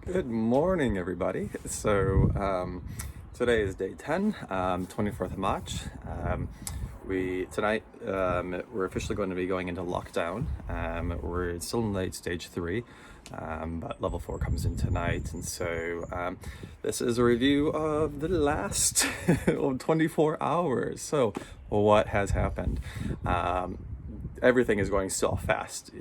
Good morning, everybody. Today is day 10, 24th of March. Tonight we're officially going to be going into lockdown. We're still in late stage 3, but level 4 comes in tonight. This is a review of the last 24 hours. So what has happened? Everything is going so fast,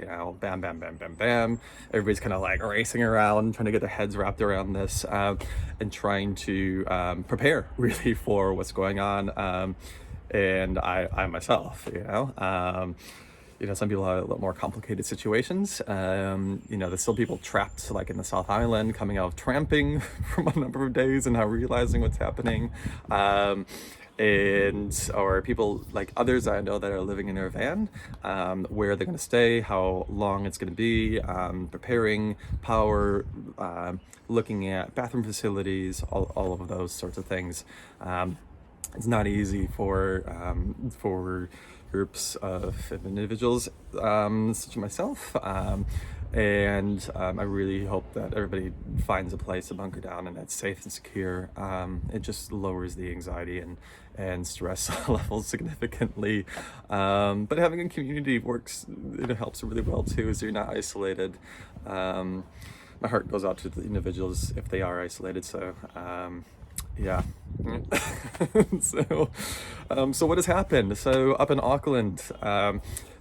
bam, bam, bam, bam, bam. Everybody's kind of like racing around, trying to get their heads wrapped around this, and trying to prepare really for what's going on. And I myself, some people have a lot more complicated situations. There's still people trapped like in the South Island, coming out of tramping from a number of days and now realizing what's happening. Or people like others I know that are living in their van, where they're going to stay, how long it's going to be, preparing power, looking at bathroom facilities, all of those sorts of things. It's not easy for groups of individuals such as myself, and I really hope that everybody finds a place to bunker down and that's safe and secure. It just lowers the anxiety and stress levels significantly, but having a community works, it helps really well too, so you're not isolated. My heart goes out to the individuals if they are isolated, so yeah. So what has happened? So up in Auckland,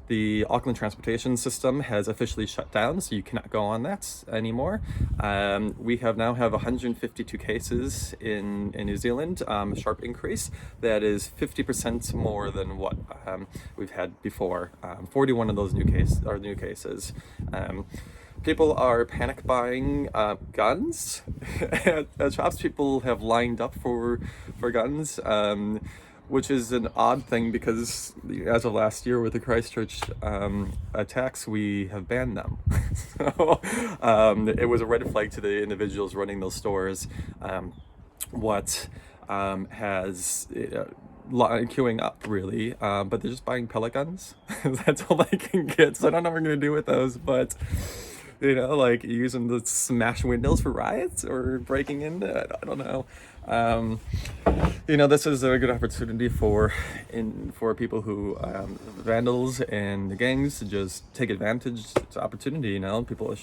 the Auckland transportation system has officially shut down, so you cannot go on that anymore. We now have 152 cases in New Zealand, a sharp increase. That is 50% more than what we've had before. 41 of those new cases. People are panic buying guns at shops. People have lined up for guns, which is an odd thing because as of last year with the Christchurch attacks, we have banned them. So it was a red flag to the individuals running those stores. What has queuing up really, but they're just buying pellet guns. That's all they can get, so I don't know what we're gonna do with those, but like use them to smash windows for riots or breaking in. I don't know. This is a good opportunity for people who vandals and the gangs to just take advantage. It's an opportunity. People are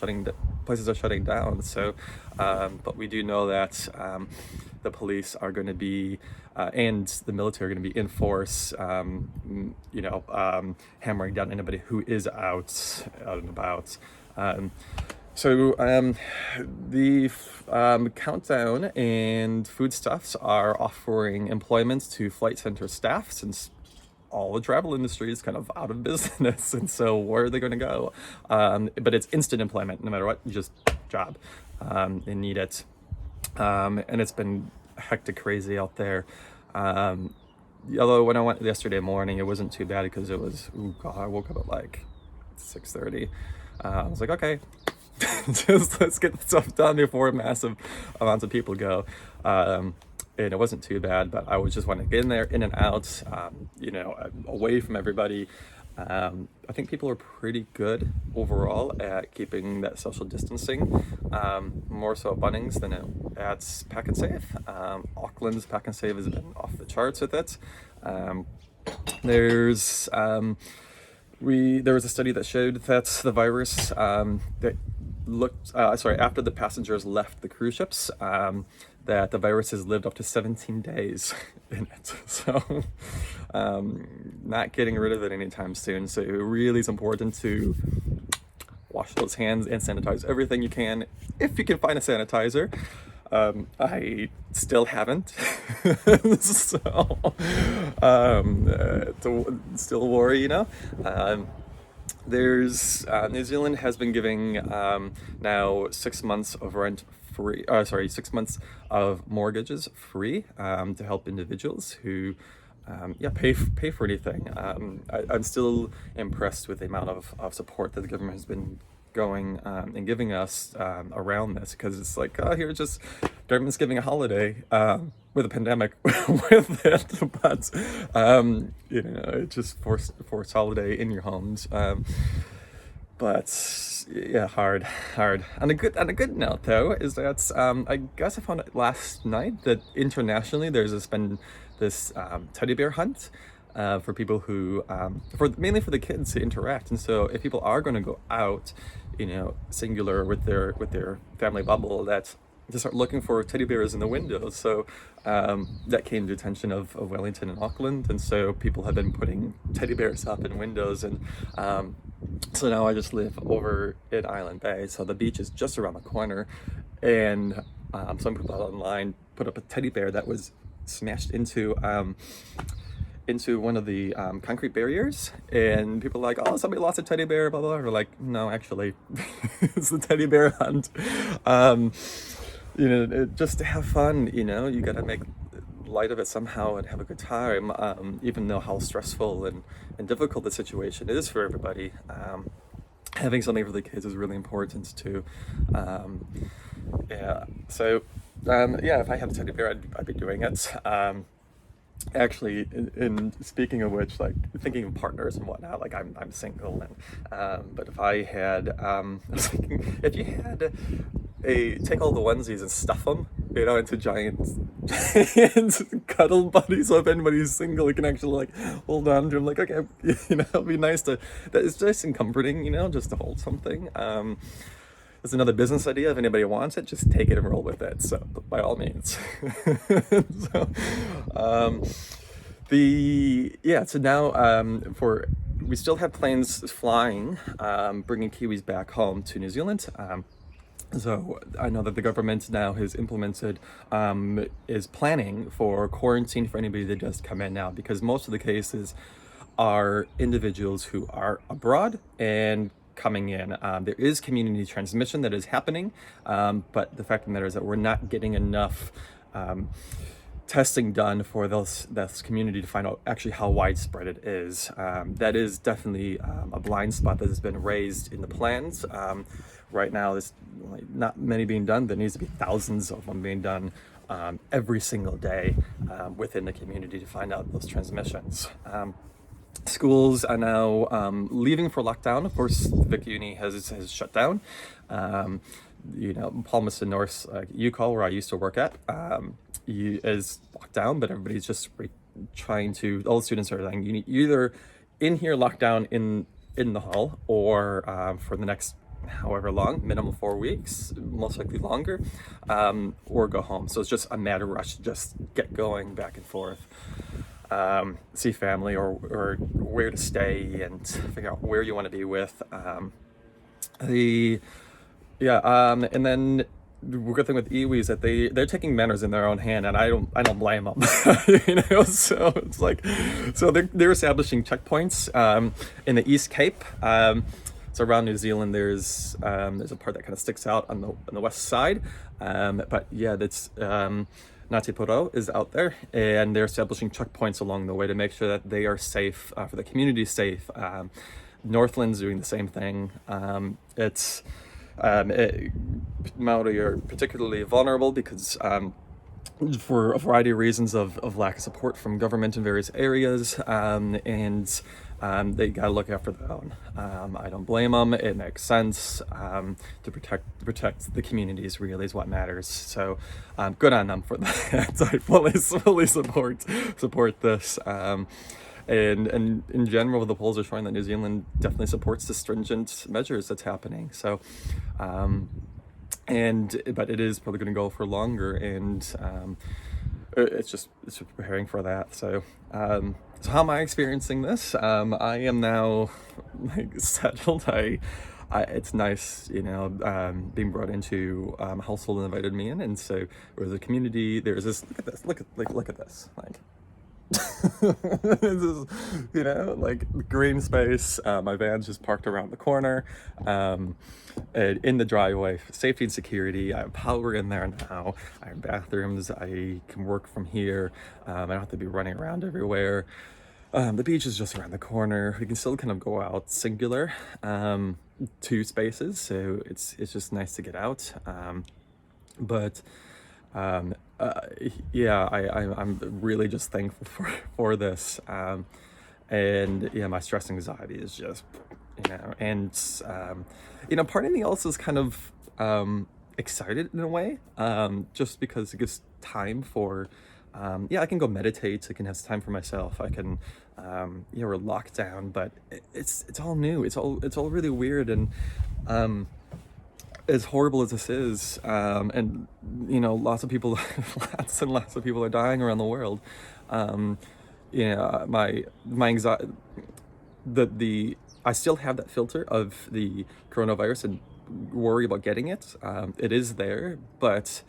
places are shutting down. So, but we do know that the police are going to be and the military are going to be in force. Hammering down anybody who is out and about. The Countdown and Foodstuffs are offering employment to flight center staff since all the travel industry is kind of out of business, and so where are they going to go? But it's instant employment, no matter what, just job. They need it, and it's been hectic, crazy out there. Although when I went yesterday morning, it wasn't too bad because it was, I woke up at like 6:30. I was like, okay, just let's get stuff done before massive amounts of people go. And it wasn't too bad, but I was just wanting to get in there, in and out, away from everybody. I think people are pretty good overall at keeping that social distancing, more so at Bunnings than at Pack and Save. Auckland's Pack and Save has been off the charts with it. There was a study that showed that the virus after the passengers left the cruise ships, that the virus has lived up to 17 days in it. So not getting rid of it anytime soon. So it really is important to wash those hands and sanitize everything you can, if you can find a sanitizer. I still haven't, so still worry, There's New Zealand has been giving now 6 months of rent free. 6 months of mortgages free to help individuals who pay for anything. I'm still impressed with the amount of support that the government has been going and giving us around this, because it's like, here's just government's giving a holiday with a pandemic with it, but it just forced holiday in your homes. but yeah, hard. On a good note though is that I guess I found out last night that internationally been this teddy bear hunt for people who for mainly for the kids to interact. And so if people are going to go out, singular with their family bubble, that to start looking for teddy bears in the windows. So that came to attention of Wellington and Auckland, and so people have been putting teddy bears up in windows. And so now I just live over in Island Bay, so the beach is just around the corner, and some people online put up a teddy bear that was smashed into one of the concrete barriers, and people are like, oh, somebody lost a teddy bear, blah blah blah. We're like, no, actually it's the teddy bear hunt. Just to have fun, you gotta make light of it somehow and have a good time, even though how stressful and difficult the situation is for everybody. Having something for the kids is really important too. If I had a teddy bear, I'd be doing it. Actually, in speaking of which, like thinking of partners and whatnot, like I'm single, and but if I had, I was thinking, if you had take all the onesies and stuff them, into giant cuddle buddies. So if anybody's single, you can actually like hold on to them. Like, okay, it'd be nice to. It's nice and comforting, just to hold something. It's another business idea. If anybody wants it, just take it and roll with it. So by all means. So now we still have planes flying, bringing kiwis back home to New Zealand. So I know that the government now has implemented, is planning for quarantine for anybody that does come in now, because most of the cases are individuals who are abroad and coming in. There is community transmission that is happening, but the fact of the matter is that we're not getting enough testing done for this community to find out actually how widespread it is. That is definitely a blind spot that has been raised in the plans. Right now, there's not many being done. There needs to be thousands of them being done every single day within the community to find out those transmissions. Schools are now leaving for lockdown. Of course, Vic Uni has shut down. Palmerston North, UCall, where I used to work at, is locked down, but everybody's just trying to. All the students are saying you either in here locked down in the hall, or for the next however long, minimum 4 weeks, most likely longer, or go home. So it's just a mad rush to just get going back and forth, see family or where to stay and figure out where you want to be with. And then the good thing with iwis that they're taking matters in their own hand, and I don't blame them. So it's like, so they're establishing checkpoints in the East Cape. So around New Zealand, there's a part that kind of sticks out on the west side, but yeah, that's Ngāti Porou is out there, and they're establishing checkpoints along the way to make sure that they are safe, for the community safe. Northland's doing the same thing. Maori are particularly vulnerable because for a variety of reasons of lack of support from government in various areas, and they gotta look after their own. I don't blame them. It makes sense to protect the communities. Really is what matters. So good on them for that. I fully support this. And in general, the polls are showing that New Zealand definitely supports the stringent measures that's happening. So, but it is probably going to go for longer, and it's preparing for that. So, so how am I experiencing this? I am now settled. It's nice, being brought into a household and invited me in, and so there's a community. There's this. Look at this. This is, green space. My van's just parked around the corner, in the driveway for safety and security. I have power in there now. I have bathrooms. I can work from here. I don't have to be running around everywhere. The beach is just around the corner. We can still kind of go out singular, 2 spaces, so it's just nice to get out. I'm really just thankful for this, and my stress anxiety is just and part of me also is kind of excited in a way, just because it gives time for, I can go meditate, I can have time for myself, I can, we're locked down, but it's all new, it's all really weird, and as horrible as this is, and lots of people, lots and lots of people are dying around the world. My anxiety, I still have that filter of the coronavirus and worry about getting it. It is there, but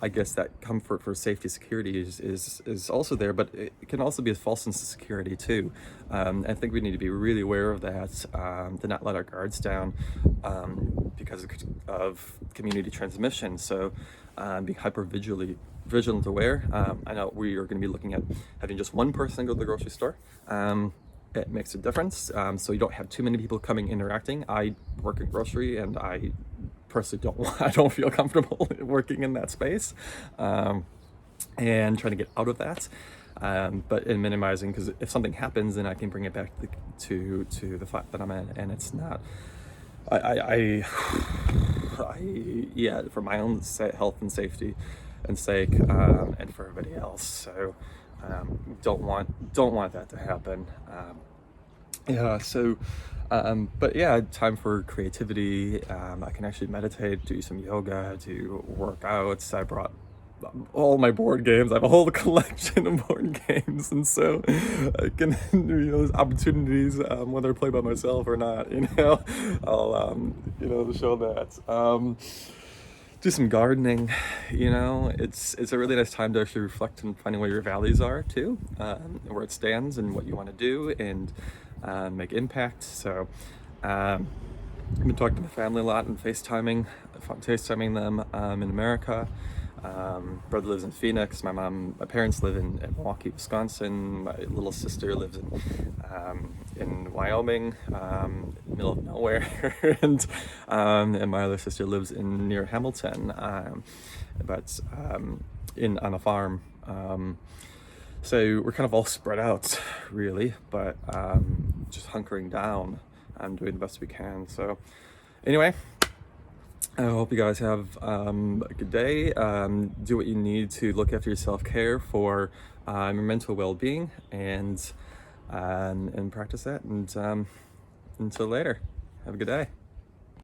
I guess that comfort for safety, security is also there, but it can also be a false sense of security too. I think we need to be really aware of that, to not let our guards down, because of community transmission. So being vigilant aware. I know we are going to be looking at having just one person go to the grocery store. It makes a difference, so you don't have too many people interacting. I work in grocery, and I personally I don't feel comfortable working in that space, and trying to get out of that, but in minimizing, because if something happens, then I can bring it back to the flat that I'm in, and it's not. Yeah, for my own health and safety and sake, and for everybody else. So don't want that to happen. But yeah, time for creativity. I can actually meditate, do some yoga, do workouts. I brought all my board games. I have a whole collection of board games, and so I can there's opportunities, whether I play by myself or not, I'll show that. Do some gardening. It's a really nice time to actually reflect and finding where your values are too, where it stands and what you want to do, and make impact. So I've been talking to the family a lot and FaceTiming them in America. Brother lives in Phoenix. My parents live in Milwaukee, Wisconsin. My little sister lives in Wyoming, middle of nowhere, and my other sister lives near Hamilton, but on a farm. So we're kind of all spread out, really, but just hunkering down and doing the best we can. So anyway, I hope you guys have a good day. Do what you need to look after your self-care for your mental well-being, and practice that. And until later, have a good day.